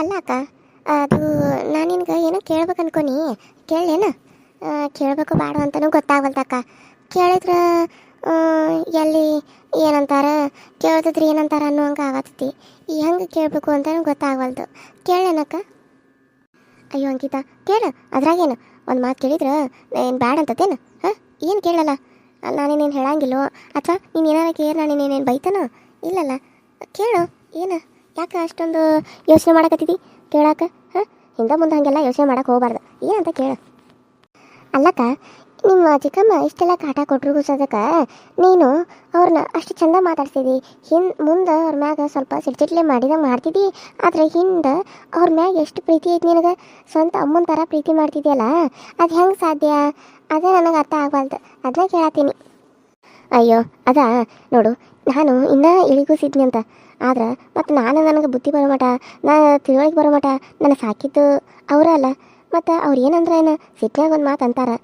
ಅಲ್ಲ ಅಕ್ಕ, ಅದು ನಾನು ನಿನ್ಗೆ ಏನೋ ಕೇಳ್ಬೇಕು ಅನ್ಕೊನಿ. ಕೇಳೇನ? ಕೇಳಬೇಕು ಬೇಡ ಅಂತಲೂ ಗೊತ್ತಾಗಲ್ತಕ್ಕ. ಕೇಳಿದ್ರೆ ಎಲ್ಲಿ ಏನಂತಾರ, ಕೇಳ್ತಿದ್ರಿ ಏನಂತಾರ ಅನ್ನೋ ಹಂಗೆ ಆಗತ್ತೈತಿ. ಹೆಂಗೆ ಕೇಳಬೇಕು ಅಂತಲೂ ಗೊತ್ತಾಗವಲ್ದು. ಕೇಳೇನಕ್ಕ? ಅಯ್ಯೋ ಅಂಕಿತಾ, ಕೇಳು, ಅದ್ರಾಗೇನು ಒಂದು ಮಾತು ಕೇಳಿದ್ರೆ ಏನು ಬ್ಯಾಡ ಅಂತತೇನು? ಹಾಂ, ಏನು ಕೇಳಲ್ಲ. ನಾನೇನೇನು ಹೇಳಂಗಿಲ್ಲೋ, ಅಥವಾ ನೀನು ಏನಾರ ಕೇರ್ ನಾನೇನೇನೇನು ಬೈತಾನೋ? ಇಲ್ಲಲ್ಲ, ಕೇಳು. ಏನು, ಯಾಕೆ ಅಷ್ಟೊಂದು ಯೋಚನೆ ಮಾಡಕತ್ತಿದ್ದಿ ಕೇಳಾಕ? ಹಾಂ, ಹಿಂದೆ ಮುಂದೆ ಹಾಗೆಲ್ಲ ಯೋಚನೆ ಮಾಡಕ್ಕೆ ಹೋಗ್ಬಾರ್ದು. ಏನಂತ ಕೇಳು. ಅಲ್ಲಕ್ಕ, ನಿಮ್ಮ ಚಿಕ್ಕಮ್ಮ ಇಷ್ಟೆಲ್ಲ ಕಾಟ ಕೊಟ್ಟರು ಕೂಸೋದಕ್ಕೆ ನೀನು ಅವ್ರನ್ನ ಅಷ್ಟು ಚಂದ ಮಾತಾಡ್ಸಿದಿ. ಮುಂದೆ ಅವ್ರ ಮ್ಯಾಗ ಸ್ವಲ್ಪ ಸಿಡ್ಚಿಟ್ಲೆ ಮಾಡಿದಂಗೆ ಮಾಡ್ತಿದ್ದಿ. ಆದರೆ ಹಿಂದೆ ಅವ್ರ ಮ್ಯಾಗ ಎಷ್ಟು ಪ್ರೀತಿ ಐತಿ ನಿನಗೆ. ಸ್ವಂತ ಅಮ್ಮನ ಥರ ಪ್ರೀತಿ ಮಾಡ್ತಿದ್ಯಲ್ಲ, ಅದು ಹೆಂಗೆ ಸಾಧ್ಯ? ಅದೇ ನನಗೆ ಅರ್ಥ ಆಗಬಾರ್ದು. ಅದನ್ನ ಕೇಳತ್ತೀನಿ. ಅಯ್ಯೋ ಅದಾ ನೋಡು, ನಾನು ಇನ್ನೂ ಇಳಿಗೂಸಿದ್ನಿ ಅಂತ. ಆದ್ರೆ ಮತ್ತು ನನಗೆ ಬುದ್ಧಿ ಬರೋ ಮಟ, ತಿಳುವಳಿಕೆ ಬರೋ ಮಟ ನನ್ನ ಸಾಕಿದ್ದು ಅವರ ಅಲ್ಲ. ಮತ್ತು ಅವ್ರು ಏನಂದ್ರೆ ಏನು ಸಿಟ್ನಾಗ ಒಂದು ಮಾತು ಅಂತಾರೆ,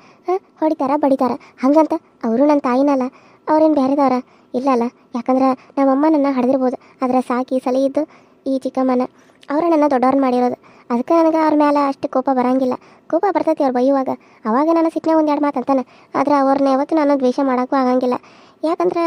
ಹೊಡಿತಾರ ಬಡಿತಾರ ಹಂಗಂತ ಅವರು ನನ್ನ ತಾಯಿನಲ್ಲ, ಅವ್ರೇನು ಬೇರೆದವ್ರ ಇಲ್ಲಲ್ಲ. ಯಾಕಂದ್ರೆ ನಮ್ಮಮ್ಮ ನನ್ನ ಹಡ್ದಿರ್ಬೋದು, ಆದರೆ ಸಾಕಿ ಸಲಿಯಿದ್ದು ಈ ಚಿಕ್ಕಮ್ಮನ ಅವರ ನನ್ನ ದೊಡ್ಡವ್ರನ್ನ ಮಾಡಿರೋದು. ಅದಕ್ಕೆ ನನಗೆ ಅವ್ರ ಮೇಲೆ ಅಷ್ಟು ಕೋಪ ಬರೋಂಗಿಲ್ಲ. ಕೋಪ ಬರ್ತೈತಿ ಅವ್ರು ಬೈಯುವಾಗ, ಅವಾಗ ನಾನು ಸಿಟ್ನಾಗ ಒಂದೆರಡು ಮಾತು ಅಂತಾನೆ. ಆದರೆ ಅವ್ರನ್ನ ಯಾವತ್ತೂ ನಾನು ದ್ವೇಷ ಮಾಡೋಕ್ಕೂ ಆಗಂಗಿಲ್ಲ. ಯಾಕಂದ್ರೆ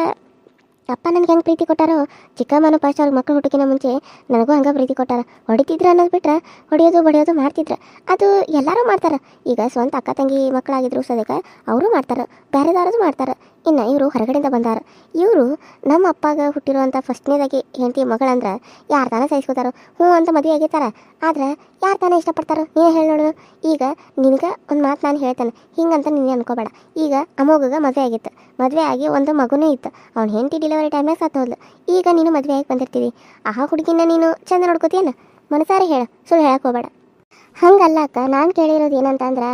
ಅಪ್ಪ ನನಗೆ ಹೆಂಗೆ ಪ್ರೀತಿ ಕೊಟ್ಟಾರೋ, ಚಿಕ್ಕಮ್ಮನೂ ಫಸ್ಟ್ ಅವ್ರಿಗೆ ಮಕ್ಕಳು ಹುಟ್ಟೋಕ್ಕಿಂತ ಮುಂಚೆ ನನಗೂ ಹಂಗೆ ಪ್ರೀತಿ ಕೊಟ್ಟಾರ. ಹೊಡಿತಿದ್ರು ಅನ್ನೋದು ಬಿಟ್ರೆ ಹೊಡೆಯೋದು ಬಡಿಯೋದು ಮಾಡ್ತಿದ್ರು. ಅದು ಎಲ್ಲರೂ ಮಾಡ್ತಾರೆ. ಈಗ ಸ್ವಂತ ಅಕ್ಕ ತಂಗಿ ಮಕ್ಕಳಾಗಿದ್ರು ಸದ್ಯಕ್ಕೆ ಅವರು ಮಾಡ್ತಾರೆ, ಬೇರೆದವ್ರದ್ದು ಮಾಡ್ತಾರೆ. ಇನ್ನು ಇವರು ಹೊರಗಡೆಯಿಂದ ಬಂದಾರ. ಇವರು ನಮ್ಮ ಅಪ್ಪಾಗ ಹುಟ್ಟಿರುವಂಥ ಫಸ್ಟ್ನೇದಾಗಿ ಹೆಂಡತಿ ಮಗಳಂದ್ರೆ ಯಾರು ತಾನೇ ಸಹಿಸ್ಕೋತಾರೋ? ಹ್ಞೂ ಅಂತ ಮದುವೆ ಆಗೈತಾರ. ಆದ್ರೆ ಯಾರು ತಾನೇ ಇಷ್ಟಪಡ್ತಾರೋ? ನೀನು ಹೇಳಿ ನೋಡು. ಈಗ ನಿನಗೆ ಒಂದು ಮಾತು ನಾನು ಹೇಳ್ತೇನೆ, ಹಿಂಗಂತ ನೀನು ಅನ್ಕೋಬೇಡ. ಈಗ ಅಮೋಗಗೆ ಮದುವೆ ಆಗಿತ್ತು, ಮದುವೆ ಆಗಿ ಒಂದು ಮಗುನೂ ಇತ್ತು. ಅವ್ನು ಹೆಂಡತಿ ಡೆಲಿವರಿ ಟೈಮ್ನಾಗ ಸತ್ತು ಹೋದ್ಲು. ಈಗ ನೀನು ಮದುವೆ ಆಗಿ ಬಂದಿರ್ತೀವಿ. ಆ ಹುಡುಗಿನ ನೀನು ಚಂದ ನೋಡ್ಕೋತೀಯನ? ಮನಸಾರಿ ಹೇಳು, ಸುಳ್ಳು ಹೇಳಕ್ಕೆ ಹೋಗಬೇಡ. ಹಂಗಲ್ಲ ಅಕ್ಕ, ನಾನು ಕೇಳಿರೋದು ಏನಂತಂದ್ರೆ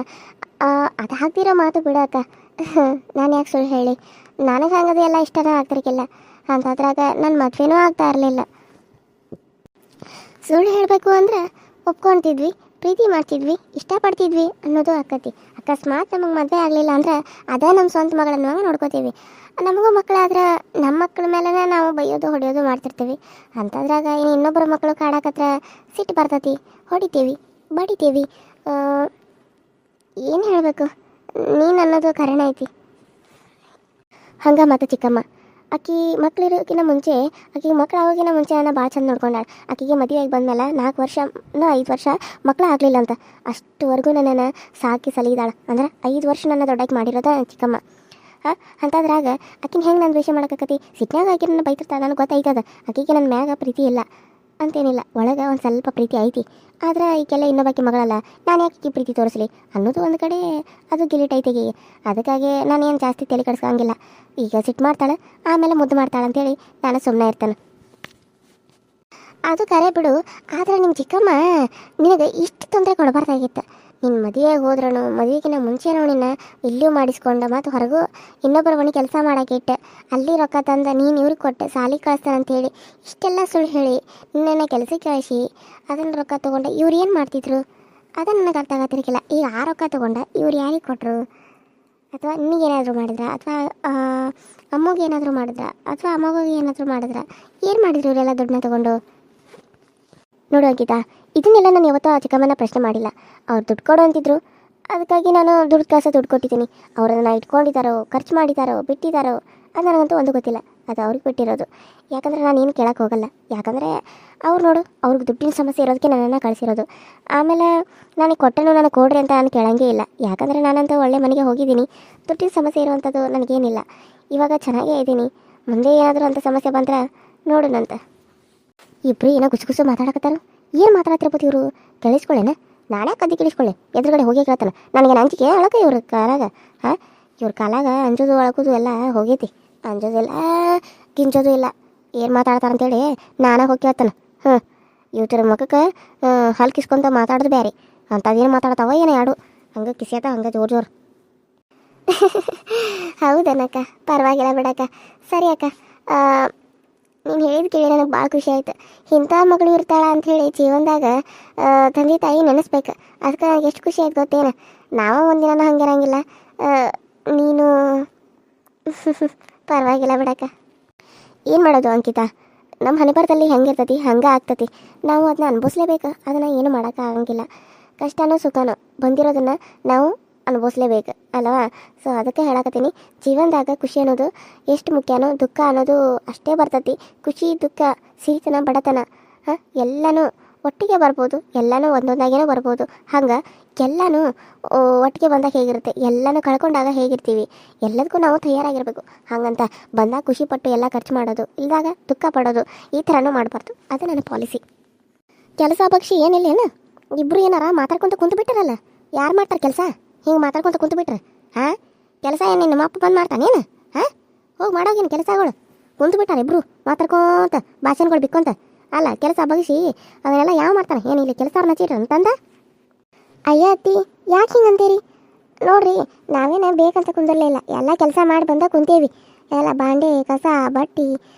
ಅದು ಹಾಕ್ತಿರೋ ಮಾತು ಬಿಡಕ್ಕ. ನಾನು ಯಾಕೆ ಸುಳ್ಳು ಹೇಳಿ? ನನಗೆ ಹಂಗದು ಎಲ್ಲ ಇಷ್ಟನೇ ಆಗ್ತಿರ್ಕಿಲ್ಲ. ಅಂತದ್ರಾಗ ನನ್ನ ಮದುವೆನೂ ಆಗ್ತಾ ಇರಲಿಲ್ಲ. ಸುಳ್ಳು ಹೇಳಬೇಕು ಅಂದ್ರೆ ಒಪ್ಕೊಳ್ತಿದ್ವಿ, ಪ್ರೀತಿ ಮಾಡ್ತಿದ್ವಿ, ಇಷ್ಟಪಡ್ತಿದ್ವಿ ಅನ್ನೋದು ಆಕತಿ. ಅಕಸ್ಮಾತ್ ನಮಗೆ ಮದುವೆ ಆಗಲಿಲ್ಲ ಅಂದ್ರೆ ಅದೇ ನಮ್ಮ ಸ್ವಂತ ಮಗಳನ್ನ ನೋಡ್ಕೋತೀವಿ. ನಮಗೂ ಮಕ್ಕಳಾದ್ರೆ ನಮ್ಮ ಮಕ್ಕಳ ಮೇಲೆ ನಾವು ಬೈಯೋದು ಹೊಡೆಯೋದು ಮಾಡ್ತಿರ್ತೀವಿ. ಅಂಥದ್ರಾಗ ಇನ್ನು ಇನ್ನೊಬ್ಬರ ಮಕ್ಕಳು ಕಾಡಕತ್ರ ಸಿಟ್ಟು ಬರ್ತೈತಿ, ಹೊಡಿತೀವಿ, ಬಡಿತೀವಿ. ಏನು ಹೇಳಬೇಕು, ನೀನು ಅನ್ನೋದು ಕರೆಣ ಐತಿ. ಹಂಗೆ ಮತ್ತು ಚಿಕ್ಕಮ್ಮ ಆಕಿ ಮಕ್ಳಿರೋಕ್ಕಿಂತ ಮುಂಚೆ, ಆಕಿಗೆ ಮಕ್ಳು ಆಗೋಕ್ಕಿಂತ ಮುಂಚೆ ನಾನು ಭಾಳ ಚಂದ ನೋಡ್ಕೊಂಡಾಳೆ. ಆಕಿಗೆ ಮದುವೆಯಾಗಿ ಬಂದಮೇಲೆ 4 ವರ್ಷ 5 ವರ್ಷ ಮಕ್ಕಳು ಆಗಲಿಲ್ಲ ಅಂತ ಅಷ್ಟುವರೆಗೂ ನನ್ನನ್ನು ಸಾಕಿ ಸಲಿದಾಳೆ. ಅಂದ್ರೆ 5 ವರ್ಷ ನನ್ನ ದೊಡ್ಡಾಕಿ ಮಾಡಿರೋದ ಚಿಕ್ಕಮ್ಮ. ಅಂಥದ್ರಾಗ ಆಕಿನ ಹೆಂಗೆ ನಾನು ದ್ವೇಷ ಮಾಡೋಕ್ಕಾಕತಿ? ಸಿಟ್ನಾಗ ಆಕಿ ನನ್ನ ಬೈತಿರ್ತಾಳೆ, ನನಗೆ ಗೊತ್ತೈತದ. ಆಕಿಗೆ ನನ್ನ ಮ್ಯಾಗ ಪ್ರೀತಿ ಇಲ್ಲ ಅಂತೇನಿಲ್ಲ, ಒಳಗೆ ಒಂದು ಸ್ವಲ್ಪ ಪ್ರೀತಿ ಐತಿ. ಆದರೆ ಈಗೆಲ್ಲ ಇನ್ನೊಬ್ಬಾಕಿ ಮಗಳಲ್ಲ, ನಾನು ಯಾಕೆ ಪ್ರೀತಿ ತೋರಿಸ್ಲಿ ಅನ್ನೋದು ಒಂದು ಕಡೆ ಅದು ಗಿಲಿಟ್ ಐತೆಗೆ. ಅದಕ್ಕಾಗಿ ನಾನೇನು ಜಾಸ್ತಿ ತಲೆ ಕೆಡಿಸ್ಕೊಂಗಿಲ್ಲ. ಈಗ ಸಿಟ್ಟು ಮಾಡ್ತಾಳೆ, ಆಮೇಲೆ ಮುದ್ದು ಮಾಡ್ತಾಳೆ ಅಂತೇಳಿ ನಾನು ಸುಮ್ಮನೆ ಇರ್ತೇನೆ. ಅದು ಕರೆ ಬಿಡು. ಆದರೆ ನಿಮ್ಮ ಚಿಕ್ಕಮ್ಮ ನಿನಗೆ ಇಷ್ಟು ತೊಂದರೆ ಕೊಡಬಾರ್ದಾಗಿತ್ತು. ನಿನ್ನ ಮದುವೆಗೆ ಹೋದ್ರೂ ಮದುವೆಗಿನ ಮುಂಚೆನೋ ನಿನ್ನ ಇಲ್ಲೂ ಮಾಡಿಸ್ಕೊಂಡ, ಮತ್ತು ಹೊರಗೂ ಇನ್ನೊಬ್ಬರ ಮನೆ ಕೆಲಸ ಮಾಡೋಕೆ ಇಟ್ಟು ಅಲ್ಲಿ ರೊಕ್ಕ ತಂದ ನೀನು ಇವ್ರಿಗೆ ಕೊಟ್ಟೆ ಸಾಲಿಗೆ ಕಳಿಸ್ತಾನಂತೇಳಿ ಇಷ್ಟೆಲ್ಲ ಸುಳ್ಳು ಹೇಳಿ ನಿನ್ನನ್ನು ಕೆಲಸಕ್ಕೆ ಕಳಿಸಿ ಅದನ್ನು ರೊಕ್ಕ ತೊಗೊಂಡೆ. ಇವ್ರು ಏನು ಮಾಡ್ತಿದ್ರು ಅದನ್ನು ನನಗೆ ಅರ್ಥ ಆಗತ್ತಿರಲಿಲ್ಲ. ಈಗ ಆ ರೊಕ್ಕ ತೊಗೊಂಡ ಇವ್ರು ಯಾರಿಗೆ ಕೊಟ್ಟರು? ಅಥವಾ ನಿನಗೇನಾದರೂ ಮಾಡಿದ್ರ, ಅಥವಾ ಅಮ್ಮಗೆ ಮಾಡಿದ್ರ, ಅಥವಾ ಅಮ್ಮಗೆ ಏನಾದರೂ ಮಾಡಿದ್ರ? ಏನು ಮಾಡಿದ್ರು ಇವರೆಲ್ಲ ದುಡ್ಡನ್ನ ತೊಗೊಂಡು? ನೋಡು ಅಂಕಿತಾ, ಇದನ್ನೆಲ್ಲ ನಾನು ಯಾವತ್ತೂ ಆ ಚಿಕ್ಕಮ್ಮನ ಪ್ರಶ್ನೆ ಮಾಡಿಲ್ಲ. ಅವ್ರು ದುಡ್ಡು ಕೊಡು ಅಂತಿದ್ರು, ಅದಕ್ಕಾಗಿ ನಾನು ದುಡ್ಡು ಕೊಟ್ಟಿದ್ದೀನಿ. ಅವ್ರನ್ನ ಇಟ್ಕೊಂಡಿದ್ದಾರೋ, ಖರ್ಚು ಮಾಡಿದ್ದಾರೋ, ಬಿಟ್ಟಿದ್ದಾರೋ ಅದು ನನಗಂತೂ ಒಂದು ಗೊತ್ತಿಲ್ಲ. ಅದು ಅವ್ರಿಗೆ ಬಿಟ್ಟಿರೋದು. ಯಾಕಂದರೆ ನಾನು ಏನು ಕೇಳಕ್ಕೆ ಹೋಗಲ್ಲ. ಯಾಕಂದರೆ ಅವ್ರು ನೋಡು, ಅವ್ರಿಗೆ ದುಡ್ಡಿನ ಸಮಸ್ಯೆ ಇರೋದಕ್ಕೆ ನನ್ನನ್ನು ಕಳಿಸಿರೋದು. ಆಮೇಲೆ ನನಗೆ ಕೊಟ್ಟನು ನನಗೆ ಕೊಡ್ರಿ ಅಂತ ನಾನು ಕೇಳಂಗೇ ಇಲ್ಲ. ಯಾಕಂದರೆ ನಾನಂತೂ ಒಳ್ಳೆ ಮನೆಗೆ ಹೋಗಿದ್ದೀನಿ. ದುಡ್ಡಿನ ಸಮಸ್ಯೆ ಇರುವಂಥದ್ದು ನನಗೇನಿಲ್ಲ. ಇವಾಗ ಚೆನ್ನಾಗೇ ಇದ್ದೀನಿ. ಮುಂದೆ ಏನಾದರೂ ಅಂಥ ಸಮಸ್ಯೆ ಬಂದ್ರೆ ನೋಡೋಣಂತ. ಇಬ್ಬರು ಏನೋ ಗುಸು ಮಾತಾಡಕತ್ತಾರ. ಏನು ಮಾತಾಡ್ತಿರ್ಬೋದು ಇವರು? ಕೇಳಿಸ್ಕೊಳ್ಳೇನ? ನಾನೇ ಕದ್ದಿ ಕೇಳಿಸ್ಕೊಳ್ಳಿ, ಎದುರುಗಡೆ ಹೋಗಿ ಕೇಳ್ತಾನೆ. ನನಗೆ ಅಂಜಿಕೆ ಅಳಕ ಇವ್ರ ಕಾಲಾಗ. ಇವ್ರ ಕಾಲಾಗ ಅಂಜೋದು ಅಳಕೋದು ಎಲ್ಲ ಹೋಗೈತಿ. ಅಂಜೋದಿಲ್ಲ, ಗಿಂಜೋದು ಇಲ್ಲ. ಏನು ಮಾತಾಡ್ತಾರಂತೇಳಿ ನಾನೇ ಹೋಗಿ ಕೇಳ್ತಾನೆ. ಇವ್ರ ಮುಖಕ್ಕೆ ಹಲ್ಕಿಸ್ಕೊಂತ ಮಾತಾಡೋದು ಬೇರೆ, ಅಂಥದ್ದೇನು ಮಾತಾಡ್ತಾವ ಏನೋ ಎರಡು ಹಂಗೆ ಕಿಸಿಯತ್ತ ಹಂಗೆ ಜೋರು. ಹೌದನಕ್ಕ, ಪರವಾಗಿಲ್ಲ ಬಿಡಕ್ಕ. ಸರಿ ಅಕ್ಕ, ನೀನು ಹೇಳಿದ ಕೇಳಿ ನನಗೆ ಭಾಳ ಖುಷಿ ಆಯ್ತು. ಇಂಥ ಮಗಳು ಇರ್ತಾಳ ಅಂಥೇಳಿ ಜೀವನದಾಗ ತಂದೆ ತಾಯಿ ನೆನೆಸ್ಬೇಕು. ಅದಕ್ಕೆ ನನಗೆ ಎಷ್ಟು ಖುಷಿ ಆಯ್ತು ಗೊತ್ತೇನು? ನಾವು ಒಂದಿನ ಹಂಗಿರಂಗಿಲ್ಲ. ನೀನು ಪರವಾಗಿಲ್ಲ ಬಿಡಕ್ಕ. ಏನು ಮಾಡೋದು ಅಂಕಿತಾ, ನಮ್ಮ ಹಣೆಬರದಲ್ಲಿ ಹೆಂಗಿರ್ತೈತಿ ಹಂಗೆ ಆಗ್ತೈತಿ. ನಾವು ಅದನ್ನ ಅನುಭವಿಸ್ಲೇಬೇಕು. ಅದನ್ನು ಏನು ಮಾಡೋಕ್ಕಾಗಂಗಿಲ್ಲ. ಕಷ್ಟನೋ ಸುಖನೋ ಬಂದಿರೋದನ್ನು ನಾವು ಅನುಭವಿಸ್ಲೇಬೇಕು ಅಲ್ವಾ. ಸೊ ಅದಕ್ಕೆ ಹೇಳಕತ್ತೀನಿ, ಜೀವನದಾಗ ಖುಷಿ ಅನ್ನೋದು ಎಷ್ಟು ಮುಖ್ಯನೋ ದುಃಖ ಅನ್ನೋದು ಅಷ್ಟೇ ಬರ್ತೈತಿ. ಖುಷಿ ದುಃಖ ಸಿಹಿತನ ಬಡತನ ಎಲ್ಲನೂ ಒಟ್ಟಿಗೆ ಬರ್ಬೋದು, ಎಲ್ಲನೂ ಒಂದೊಂದಾಗೇನೋ ಬರ್ಬೋದು. ಹಂಗೆ ಎಲ್ಲನೂ ಒಟ್ಟಿಗೆ ಬಂದಾಗ ಹೇಗಿರುತ್ತೆ, ಎಲ್ಲನೂ ಕಳ್ಕೊಂಡಾಗ ಹೇಗಿರ್ತೀವಿ, ಎಲ್ಲದಕ್ಕೂ ನಾವು ತಯಾರಾಗಿರಬೇಕು. ಹಾಗಂತ ಬಂದಾಗ ಖುಷಿಪಟ್ಟು ಎಲ್ಲ ಖರ್ಚು ಮಾಡೋದು, ಇಲ್ದಾಗ ದುಃಖ ಪಡೋದು, ಈ ಥರನೂ ಮಾಡಬಾರ್ದು. ಅದು ನನ್ನ ಪಾಲಿಸಿ. ಕೆಲಸ ಪಕ್ಷಿ ಏನಿಲ್ಲ ಏನು, ಇಬ್ಬರು ಏನಾರ ಮಾತಾಡ್ಕೊತ ಕುಂತು ಬಿಟ್ಟಾರಲ್ಲ. ಯಾರು ಮಾಡ್ತಾರೆ ಕೆಲಸ ಹಿಂಗೆ ಮಾತಾಡ್ಕೊತ ಕುಂತು ಬಿಟ್ರೆ? ಕೆಲಸ ಏನು ನಿಮ್ಮ ಅಪ್ಪ ಬಂದು ಮಾಡ್ತಾನೇನು? ಹೋಗಿ ಮಾಡೋಗೇನು ಕೆಲಸಗಳು? ಕುಂತು ಬಿಟ್ಟಾರೆ ಇಬ್ಬರು ಮಾತಾಡ್ಕೊಂತ ಭಾಷೆಗಳು ಬಿಕ್ಕೊಂತ. ಅಲ್ಲ ಕೆಲಸ ಬಗ್ಸಿ ಅದನ್ನೆಲ್ಲ ಯಾವ ಮಾಡ್ತಾನೆ? ಏನು ಇಲ್ಲಿ ಕೆಲಸ ಅವ್ರನ್ನ ಚೀಟ್ರಿ ಅಂತಂದ? ಅಯ್ಯ ಅತ್ತಿ ಯಾಕೆ ಹಿಂಗೆ ಅಂತೀರಿ? ನೋಡ್ರಿ, ನಾವೇನೇ ಬೇಕಂತ ಕುಂದರಲೇ ಇಲ್ಲ. ಎಲ್ಲ ಕೆಲಸ ಮಾಡಿ ಬಂದ ಕುಂತೇವಿ. ಎಲ್ಲ ಬಾಂಡೆ ಕಸ ಬಟ್ಟಿ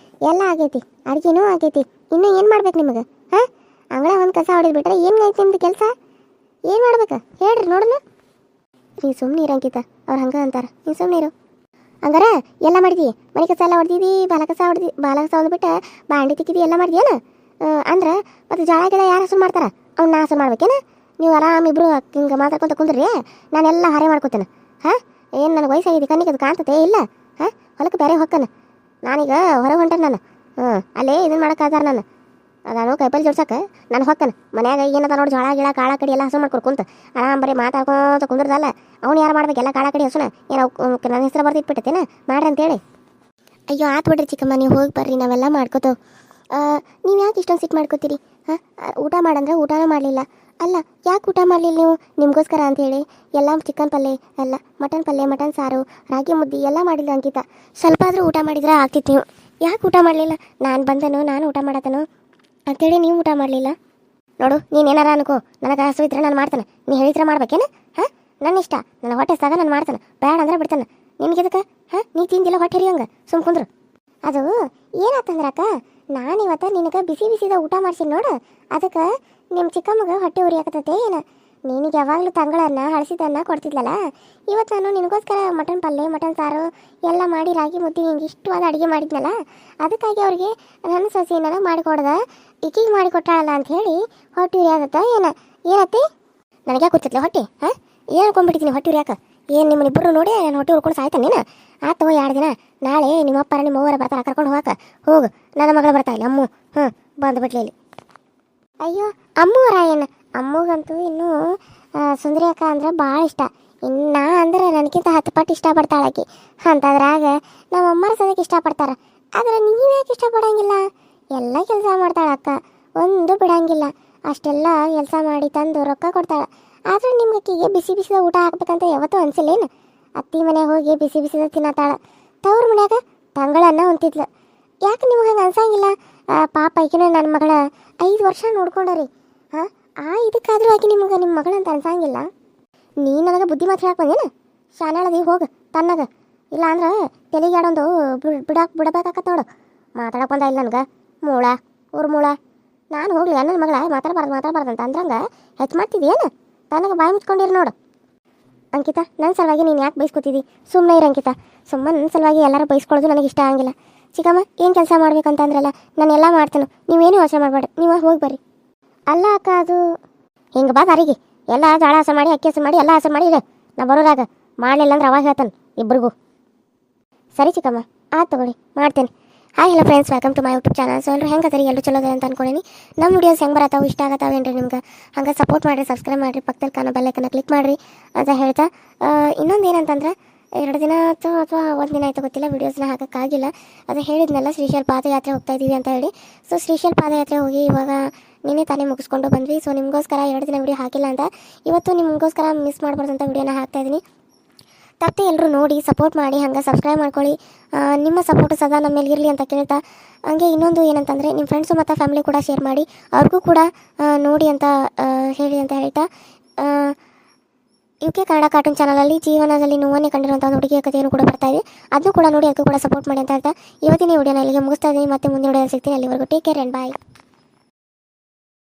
ಎಲ್ಲ ಆಗೈತಿ, ಅಡುಗೆನೂ ಆಗೈತಿ. ಇನ್ನೂ ಏನು ಮಾಡ್ಬೇಕು ನಿಮಗೆ? ಅಂಗಳ ಒಂದು ಕಸ ಹೊಡೆದು ಬಿಟ್ರೆ ಏನು ಐತಿ ನಿಮ್ದು ಕೆಲಸ? ಏನು ಮಾಡ್ಬೇಕು ಹೇಳ್ರಿ ನೋಡೋಣ. ನೀ ಸುಮ್ಮನೆ ಇರಂಕಿತ, ಅವ್ರು ಹಂಗೆ ಅಂತಾರೆ. ನೀ ಸುಮ್ಮನೆ ಇರು. ಹಂಗಾರ ಎಲ್ಲ ಮಾಡಿದಿ, ಮನೆ ಕಸ ಎಲ್ಲ ಹೊಡೆದಿದ್ದಿ, ಬಾಲ ಕಸ ಹೊಡೆದ್ಬಿಟ್ಟು ಬಾಂಡೆ ತಿಕ್ಕಿದಿ, ಎಲ್ಲ ಮಾಡಿದ್ಯೇನ? ಅಂದ್ರೆ ಮತ್ತು ಜಳ ಗಿಡ ಯಾರು ಹಸು ಮಾಡ್ತಾರೆ? ಅವ್ನು ನಾ ಹಸು ಮಾಡ್ಬೇಕೇನ? ನೀವು ಆರಾಮಿಬ್ರು ಹಿಂಗೆ ಮಾತಾಡ್ಕೊಂತ ಕುಂದ್ರಿ, ನಾನೆಲ್ಲ ಹಾರೆ ಮಾಡ್ಕೊತೇನೆ. ಏನು ನನಗೆ ವಯಸ್ಸಾಗಿದೆ, ಕಣ್ಣಿಗೆ ಅದು ಕಾಣ್ತತೆ ಇಲ್ಲ? ಹೊಲಕ್ಕೆ ಬೇರೆ ಹೊಕ್ಕನ ನಾನೀಗ ಹೊರಗೆ ಹೊಂಟೇನೆ ನಾನು. ಅಲ್ಲೇ ಇದನ್ನು ಮಾಡೋಕ್ಕಾದಾರ ನಾನು. ಅದಾನು ಕೈಪಲ್ಲಿ ಜೋಡ್ಸಕ್ಕೆ ನಾನು ಹೊಕ್ಕನ. ಮನ್ಯಾಗ ಏನದ ನೋಡಿ ಜೋಳ ಗಿಳ ಕಾಳ ಕಡಿ ಎಲ್ಲ ಹಸು ಮಾಡ್ಕೊಂಡು ಕುಂತ ಆರಾಮ್ ಬರೀ ಮಾತಾಡ್ಕೊಂತ ಕುಂದ್ರದಲ್ಲ. ಅವ್ನು ಯಾರು ಮಾಡ್ಬೇಕು ಎಲ್ಲ ಕಾಳ ಕಡಿ ಹಸುನ? ಏನೋ ನನ್ನ ಹೆಸರು ಬರ್ದಿಟ್ಬಿಟ್ಟೇನ ಮಾಡ್ರಿ ಅಂತೇಳಿ. ಅಯ್ಯೋ ಆತು ಬಿಡ್ರಿ ಚಿಕ್ಕಮ್ಮ, ನೀವು ಹೋಗಿ ಬರ್ರಿ, ನಾವೆಲ್ಲ ಮಾಡ್ಕೋತೇವೆ. ನೀವು ಯಾಕೆ ಇಷ್ಟೊಂದು ಸಿಟ್ಟು ಮಾಡ್ಕೋತೀರಿ? ಊಟ ಮಾಡಂದ್ರೆ ಊಟನೂ ಮಾಡಲಿಲ್ಲ. ಅಲ್ಲ ಯಾಕೆ ಊಟ ಮಾಡಲಿಲ್ಲ ನೀವು? ನಿಮಗೋಸ್ಕರ ಅಂಥೇಳಿ ಎಲ್ಲ ಚಿಕನ್ ಪಲ್ಯ, ಎಲ್ಲ ಮಟನ್ ಪಲ್ಯ, ಮಟನ್ ಸಾರು, ರಾಗಿ ಮುದ್ದೆ ಎಲ್ಲ ಮಾಡಿಲ್ಲ ಅಂಕಿತ. ಸ್ವಲ್ಪ ಆದರೂ ಊಟ ಮಾಡಿದ್ರೆ ಆಗ್ತಿತ್ತು. ನೀವು ಯಾಕೆ ಊಟ ಮಾಡಲಿಲ್ಲ? ನಾನು ಬಂದನು, ನಾನು ಊಟ ಮಾಡತ್ತನು ಅಂಥೇಳಿ ನೀವು ಊಟ ಮಾಡಲಿಲ್ಲ. ನೋಡು, ನೀನೇನಾರ ಅನ್ಕೋ, ನನಗೆ ಹಸು ಇದ್ರೆ ನಾನು ಮಾಡ್ತಾನೆ. ನೀ ಹೇಳಿದ್ರೆ ಮಾಡ್ಬೇಕೇನು? ನನ್ನ ಇಷ್ಟ, ನನ್ನ ಹೊಟ್ಟೆ ಸಾಗ ನಾನು ಮಾಡ್ತಾನೆ, ಬೇಡ ಅಂದ್ರೆ ಬಿಡ್ತಾನೆ. ನಿನ್ಗೆ ನೀ ತಿಂದಿಲ್ಲ ಹೊಟ್ಟೆ ಹರಿಯಂಗೆ ಸುಮ್ ಕುಂದ್ರು. ಅದು ಏನಾತಂದ್ರಕ್ಕ, ನಾನಿವತ್ತು ನಿನಗೆ ಬಿಸಿ ಬಿಸಿದ ಊಟ ಮಾಡ್ಸಿನಿ ನೋಡು, ಅದಕ್ಕೆ ನಿಮ್ಮ ಚಿಕ್ಕಮ್ಮಗ ಹೊಟ್ಟೆ ಉರಿಯಾಕತ್ತೈತೆ ಏನು? ನಿನಗೆ ಯಾವಾಗಲೂ ತಂಗಳನ್ನ ಹಳಸಿದನ್ನ ಕೊಡ್ತಿದ್ಲಲ್ಲ, ಇವತ್ತು ನಾನು ನಿನಗೋಸ್ಕರ ಮಟನ್ ಪಲ್ಯ, ಮಟನ್ ಸಾರು ಎಲ್ಲ ಮಾಡಿ ರಾಗಿ ಮುದ್ದೆ ಹಿಂಗೆ ಇಷ್ಟವಾದ ಅಡುಗೆ ಮಾಡಿದ್ನಲ್ಲ, ಅದಕ್ಕಾಗಿ ಅವ್ರಿಗೆ ನನ್ನ ಸೊಸೆನಾರ ಮಾಡಿಕೊಡ್ದ ಈಕಿಗೆ ಮಾಡಿಕೊಟ್ಟಾಳಲ್ಲ ಅಂತ ಹೇಳಿ ಹೊಟ್ಟೆ ಉರಿಯಾಗತ್ತ ಏನು? ಏನತ್ತಿ ನನಗೆ ಕೂತಿದ್ಲ ಹೊಟ್ಟೆ? ಏನು ಅನ್ಕೊಂಡ್ಬಿಟ್ಟಿದ್ದೀನಿ ಹೊಟ್ಟೆ ಉರಿಯಾಕ? ಏನು ನಿಮ್ಮನ್ನಿಬ್ಬರು ನೋಡಿ ನಾನು ಹೊಟ್ಟೆ ಉರ್ಕೊಂಡು ಸಾಯ್ತಾನೇನು? ಆತು 2 ದಿನ, ನಾಳೆ ನಿಮ್ಮ ಅಪ್ಪರ ನಿಮ್ಮ ಅವ್ವರ ಬರ್ತಾರೆ ಕರ್ಕೊಂಡು ಹೋಗಾಕ. ಹೋಗು, ನನ್ನ ಮಗಳು ಬರ್ತಾ ಇಲ್ಲ ಅಮ್ಮು. ಬಂದುಬಿಟ್ಲಿ ಇಲ್ಲಿ. ಅಯ್ಯೋ ಅಮ್ಮೂರ ಏನು? ಅಮ್ಮಗಂತೂ ಇನ್ನೂ ಸುಂದರಿ ಅಕ್ಕ ಅಂದ್ರೆ ಭಾಳ ಇಷ್ಟ. ಇನ್ನು ಅಂದ್ರೆ ನನಗಿಂತ 10 ಪಟ್ಟು ಇಷ್ಟಪಡ್ತಾಳೆ ಆಕಿ. ಅಂತದ್ರಾಗ ನಮ್ಮ ಅಮ್ಮರ ಸದಕ್ಕೆ ಇಷ್ಟಪಡ್ತಾರೆ. ಆದರೆ ನೀವು ಯಾಕೆ ಇಷ್ಟಪಡೋಂಗಿಲ್ಲ? ಎಲ್ಲ ಕೆಲಸ ಮಾಡ್ತಾಳೆ ಅಕ್ಕ, ಒಂದು ಬಿಡೋಂಗಿಲ್ಲ. ಅಷ್ಟೆಲ್ಲ ಕೆಲಸ ಮಾಡಿ ತಂದು ರೊಕ್ಕ ಕೊಡ್ತಾಳೆ. ಆದರೆ ನಿಮ್ಗೆ ಅಕ್ಕಿಗೆ ಬಿಸಿ ಬಿಸಿದ ಊಟ ಹಾಕ್ಬೇಕಂತ ಯಾವತ್ತೂ ಅನಿಸಿಲ್ಲೇನು? ಅತ್ತಿ ಮನೆಗೆ ಹೋಗಿ ಬಿಸಿ ಬಿಸಿದ ತಿನ್ನತ್ತಾಳ. ತವ್ರ ಮನ್ಯಾಗ ತಂಗಳನ್ನ ಹೊಂತಿದ್ಲು. ಯಾಕೆ ನಿಮ್ಗೆ ಹಂಗೆ ಅನ್ಸಂಗಿಲ್ಲ? ಪಾಪ ಈಗಿನ ನನ್ನ ಮಗಳ 5 ವರ್ಷ ನೋಡ್ಕೊಂಡರಿ. ಇದಕ್ಕಾದರೂ ಆಕಿ ನಿಮ್ಗೆ ನಿಮ್ಮ ಮಗಳಂತ ಅನ್ಸಂಗಿಲ್ಲ? ನೀ ನನಗೆ ಬುದ್ಧಿ ಮಾತು ಹೇಳಕ್ಕೆ ಬಂದೇನು? ಶಾನಾಳದಿ ಹೋಗು ತನ್ನಗ, ಇಲ್ಲ ಅಂದ್ರೆ ತೆಲಿಗೆ ಆಡೊಂದು ಬಿಡಬೇಕಾಕತ್ತ ನೋಡು. ಮಾತಾಡಕ್ಕೆ ಬಂದ ಇಲ್ಲ ನನಗೆ ಮೂಳ ಊರು ಮೂಳ. ನಾನು ಹೋಗ್ಲಿ ನನ್ನ ಮಗಳ ಮಾತಾಡಬಾರ್ದು ಅಂತ ಅಂದ್ರಂಗೆ ಹೆಚ್ಚು ಮಾಡ್ತಿದ್ದೀಯೇನು? ತನಗೆ ಬಾಯಿ ಮುಚ್ಕೊಂಡಿರಿ ನೋಡು. ಅಂಕಿತ, ನನ್ನ ಸಲುವಾಗಿ ನೀನು ಯಾಕೆ ಬೈಸ್ಕೊತಿದ್ದಿ? ಸುಮ್ಮನೆ ಇರು ಅಂಕಿತ. ಸುಮ್ಮನೆ ನನ್ನ ಸಲುವಾಗಿ ಎಲ್ಲರೂ ಬೈಸ್ಕೊಳ್ಳೋದು ನನಗೆ ಇಷ್ಟ ಆಗಿಲ್ಲ. ಚಿಕ್ಕಮ್ಮ ಏನು ಕೆಲಸ ಮಾಡ್ಬೇಕಂತಂದ್ರಲ್ಲ, ನಾನು ಎಲ್ಲ ಮಾಡ್ತೇನೆ, ನೀವೇನು ಯೋಚನೆ ಮಾಡಬೇಡ, ನೀವು ಹೋಗಿ ಬರ್ರಿ. ಅಲ್ಲ ಅಕ್ಕ, ಅದು ಹಿಂಗೆ ಬಾ ದಾರಿಗೆ ಎಲ್ಲ ಜಳ ಹಸ ಮಾಡಿ ಅಕ್ಕಿ ಹಸ ಮಾಡಿ ಎಲ್ಲ ಹಸ ಮಾಡಿ ಇದೆ. ನಾ ಬರೋದಾಗ ಮಾಡಲಿಲ್ಲ ಅಂದ್ರೆ ಅವಾಗ ಹೇಳ್ತಾನೆ ಇಬ್ಬರಿಗೂ. ಸರಿ ಚಿಕ್ಕಮ್ಮ, ಆಯ್ತು ತಗೊಳ್ಳಿ, ಮಾಡ್ತೇನೆ. Hi hello friends, welcome to my YouTube channel. So ಎಲ್ಲರೂ ಹೆಂಗೆ ಅದರಿ, ಎಲ್ಲರೂ ಚಲೋ ಅಂತ ಅನ್ಕೊಳ್ಳಿ. ನಮ್ಮ ವೀಡಿಯೋಸ್ ಹೆಂಗೆ ಬರತ್ತಾವೆ, ಇಷ್ಟ ಆಗತ್ತಾವೇನ್ರಿ ನಿಮ್ಗೆ? ಹಂಗೆ ಸಪೋರ್ಟ್ ಮಾಡಿರಿ, ಸಬ್ಸ್ಕ್ರೈಬ್ ಮಾಡಿರಿ, ಪಕ್ಕದಲ್ಲಿ ಕಾಣೋ ಬೆಲ್ಲೈಕನ್ನ ಕ್ಲಿಕ್ ಮಾಡಿರಿ ಅಂತ ಹೇಳ್ತಾ, ಇನ್ನೊಂದು ಏನಂತಂದ್ರೆ 2 ದಿನ ಅಥವಾ 1 ದಿನ ಆಯಿತು ಗೊತ್ತಿಲ್ಲ, ವೀಡಿಯೋಸ್ನ ಹಾಕೋಕ್ಕಾಗಿಲ್ಲ. ಅದು ಹೇಳಿದ್ನಲ್ಲ, ಶ್ರೀಶೈಲ ಪಾದಯಾತ್ರೆ ಹೋಗ್ತಾ ಇದ್ದೀವಿ ಅಂತ ಹೇಳಿ. ಸೊ ಶ್ರೀಶೈಲ ಪಾದಯಾತ್ರೆ ಹೋಗಿ ಇವಾಗ ನಿನ್ನೆ ತಾನೇ ಮುಗಿಸ್ಕೊಂಡು ಬಂದ್ವಿ. ಸೊ ನಿಮಗೋಸ್ಕರ 2 ದಿನ ವೀಡಿಯೋ ಹಾಕಿಲ್ಲ ಅಂತ ಇವತ್ತು ನಿಮಗೋಸ್ಕರ ಮಿಸ್ ಮಾಡಬಾರ್ದಂತ ವೀಡಿಯೋನ ಹಾಕ್ತಾಯಿದ್ದೀನಿ. ತಪ್ಪದೆ ಎಲ್ಲರೂ ನೋಡಿ ಸಪೋರ್ಟ್ ಮಾಡಿ, ಹಂಗೆ ಸಬ್ಸ್ಕ್ರೈಬ್ ಮಾಡ್ಕೊಳ್ಳಿ. ನಿಮ್ಮ ಸಪೋರ್ಟ್ ಸದಾ ನಮ್ಮ ಮೇಲೆ ಇರಲಿ ಅಂತ ಕೇಳ್ತಾ, ಹಂಗೆ ಇನ್ನೊಂದು ಏನಂತಂದರೆ ನಿಮ್ಮ ಫ್ರೆಂಡ್ಸು ಮತ್ತು ಫ್ಯಾಮಿಲಿ ಕೂಡ ಶೇರ್ ಮಾಡಿ, ಅವ್ರಿಗೂ ಕೂಡ ನೋಡಿ ಅಂತ ಹೇಳಿ ಅಂತ ಹೇಳ್ತಾ, UK ಕನ್ನಡ ಕಾರ್ಟೂನ್ ಚಾನಲಲ್ಲಿ ಜೀವನದಲ್ಲಿ ನೋವನ್ನೇ ಕಂಡಿರುವಂಥ ಒಂದು ಹುಡುಗಿಯ ಕಥೆಯನ್ನು ಕೂಡ ಬರ್ತಾ ಇದೆ. ಅದನ್ನು ಕೂಡ ನೋಡಿ, ಅದಕ್ಕೂ ಕೂಡ ಸಪೋರ್ಟ್ ಮಾಡಿ ಅಂತ ಹೇಳ್ತಾ ಇವತ್ತಿನ ವಿಡಿಯೋನ ಇಲ್ಲಿಗೆ ಮುಗಿಸ್ತಾ ಇದ್ದೀನಿ. ಮತ್ತೆ ಮುಂದಿನ ವಿಡಿಯೋದಲ್ಲಿ ಸಿಗ್ತೀನಿ. ಅಲ್ಲಿವರೆಗೂ ಟೇಕ್ ಕೇರ್ ಆ್ಯಂಡ್ ಬಾಯ್.